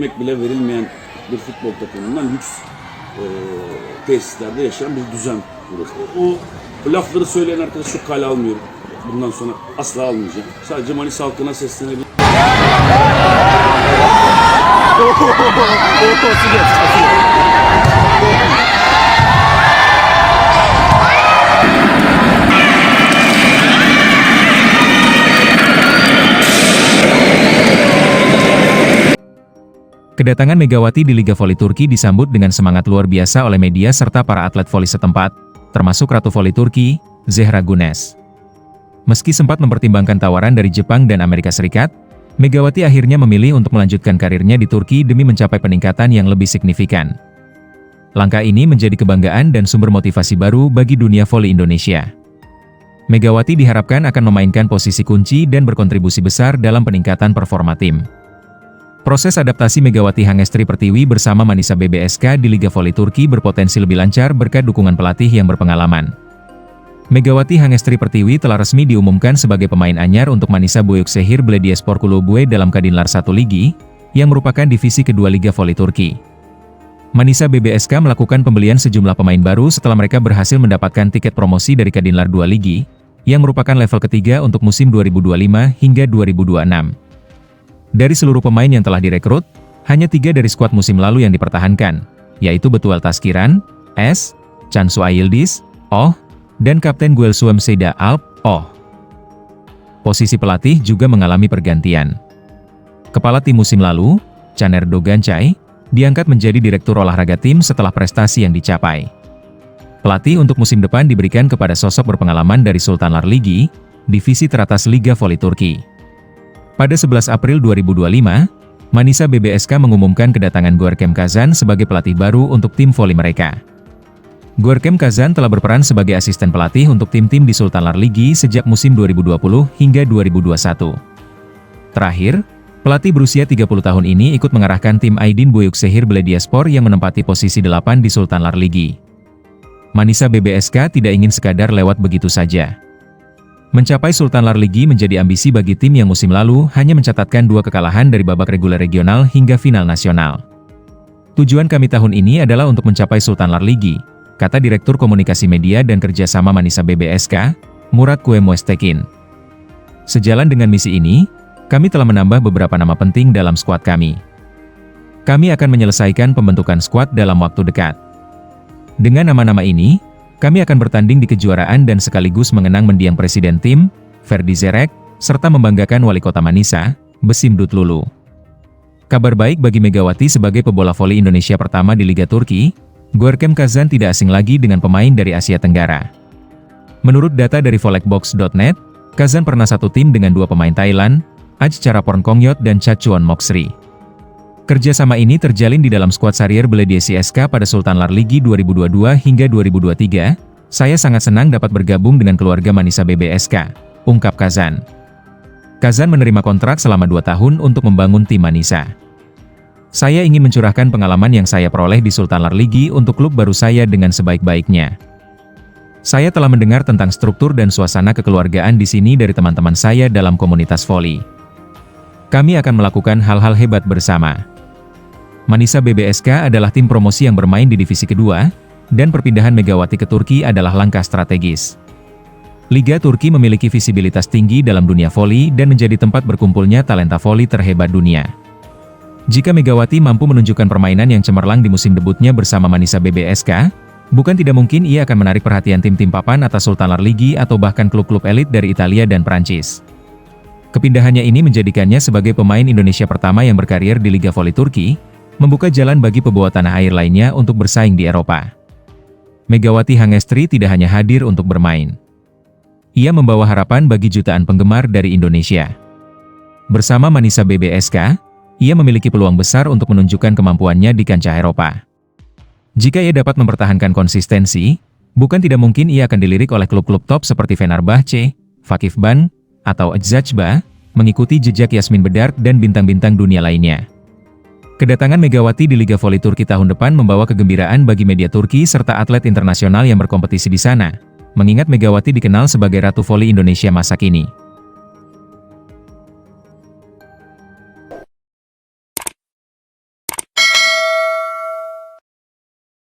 Ekmek bile verilmeyen bir futbol takımından lüks tesislerde yaşayan bir düzen burası. Bu lafları söyleyen arkadaş çok kale almıyorum. Bundan sonra asla almayacağım. Sadece Manisa halkına seslenebilirim. Kedatangan Megawati di Liga Voli Turki disambut dengan semangat luar biasa oleh media serta para atlet voli setempat, termasuk Ratu Voli Turki, Zehra Güneş. Meski sempat mempertimbangkan tawaran dari Jepang dan Amerika Serikat, Megawati akhirnya memilih untuk melanjutkan karirnya di Turki demi mencapai peningkatan yang lebih signifikan. Langkah ini menjadi kebanggaan dan sumber motivasi baru bagi dunia voli Indonesia. Megawati diharapkan akan memainkan posisi kunci dan berkontribusi besar dalam peningkatan performa tim. Proses adaptasi Megawati Hangestri Pertiwi bersama Manisa BBSK di Liga Voli Turki berpotensi lebih lancar berkat dukungan pelatih yang berpengalaman. Megawati Hangestri Pertiwi telah resmi diumumkan sebagai pemain anyar untuk Manisa Büyükşehir Belediyespor Kulübü dalam Kadinlar 1 Ligi, yang merupakan divisi kedua Liga Voli Turki. Manisa BBSK melakukan pembelian sejumlah pemain baru setelah mereka berhasil mendapatkan tiket promosi dari Kadinlar 2 Ligi, yang merupakan level ketiga untuk musim 2025 hingga 2026. Dari seluruh pemain yang telah direkrut, hanya 3 dari skuad musim lalu yang dipertahankan, yaitu Betuel Taskiran, S, Cansu Ayıldız, O, dan Kapten Guelsuem Seda Alp, O. Posisi pelatih juga mengalami pergantian. Kepala tim musim lalu, Caner Dogancay, diangkat menjadi direktur olahraga tim setelah prestasi yang dicapai. Pelatih untuk musim depan diberikan kepada sosok berpengalaman dari Sultanlar Ligi, divisi teratas Liga Voli Turki. Pada 11 April 2025, Manisa BBSK mengumumkan kedatangan Görkem Kazan sebagai pelatih baru untuk tim voli mereka. Görkem Kazan telah berperan sebagai asisten pelatih untuk tim-tim di Sultanlar Ligi sejak musim 2020 hingga 2021. Terakhir, pelatih berusia 30 tahun ini ikut mengarahkan tim Aydın Büyükşehir Belediyespor yang menempati posisi 8 di Sultanlar Ligi. Manisa BBSK tidak ingin sekadar lewat begitu saja. Mencapai Sultanlar Ligi menjadi ambisi bagi tim yang musim lalu hanya mencatatkan 2 kekalahan dari babak reguler regional hingga final nasional. Tujuan kami tahun ini adalah untuk mencapai Sultanlar Ligi, kata Direktur Komunikasi Media dan Kerjasama Manisa BBSK, Murat Kuemuestekin. Sejalan dengan misi ini, kami telah menambah beberapa nama penting dalam skuad kami. Kami akan menyelesaikan pembentukan skuad dalam waktu dekat. Dengan nama-nama ini, kami akan bertanding di kejuaraan dan sekaligus mengenang mendiang presiden tim, Ferdi Zerek, serta membanggakan wali kota Manisa, Besim Dutlulu. Kabar baik bagi Megawati sebagai pebola voli Indonesia pertama di Liga Turki, Görkem Kazan tidak asing lagi dengan pemain dari Asia Tenggara. Menurut data dari volekbox.net, Kazan pernah satu tim dengan 2 pemain Thailand, Aj Charapornkongyot dan Chachuan Moksri. Kerjasama ini terjalin di dalam skuad Sarrier Belediyespor pada Sultanlar Ligi 2022 hingga 2023. Saya sangat senang dapat bergabung dengan keluarga Manisa BBSK, ungkap Kazan. Kazan menerima kontrak selama 2 tahun untuk membangun tim Manisa. Saya ingin mencurahkan pengalaman yang saya peroleh di Sultanlar Ligi untuk klub baru saya dengan sebaik-baiknya. Saya telah mendengar tentang struktur dan suasana kekeluargaan di sini dari teman-teman saya dalam komunitas voli. Kami akan melakukan hal-hal hebat bersama. Manisa BBSK adalah tim promosi yang bermain di divisi kedua, dan perpindahan Megawati ke Turki adalah langkah strategis. Liga Turki memiliki visibilitas tinggi dalam dunia voli dan menjadi tempat berkumpulnya talenta voli terhebat dunia. Jika Megawati mampu menunjukkan permainan yang cemerlang di musim debutnya bersama Manisa BBSK, bukan tidak mungkin ia akan menarik perhatian tim-tim papan atas Sultanlar Ligi atau bahkan klub-klub elit dari Italia dan Prancis. Kepindahannya ini menjadikannya sebagai pemain Indonesia pertama yang berkarir di Liga Voli Turki, membuka jalan bagi pembawa tanah air lainnya untuk bersaing di Eropa. Megawati Hangestri tidak hanya hadir untuk bermain. Ia membawa harapan bagi jutaan penggemar dari Indonesia. Bersama Manisa BBSK, ia memiliki peluang besar untuk menunjukkan kemampuannya di kancah Eropa. Jika ia dapat mempertahankan konsistensi, bukan tidak mungkin ia akan dilirik oleh klub-klub top seperti Fenerbahce, Vakifbank, atau Eczacıba, mengikuti jejak Yasmin Bedard dan bintang-bintang dunia lainnya. Kedatangan Megawati di Liga Voli Turki tahun depan membawa kegembiraan bagi media Turki serta atlet internasional yang berkompetisi di sana, mengingat Megawati dikenal sebagai Ratu Voli Indonesia masa kini.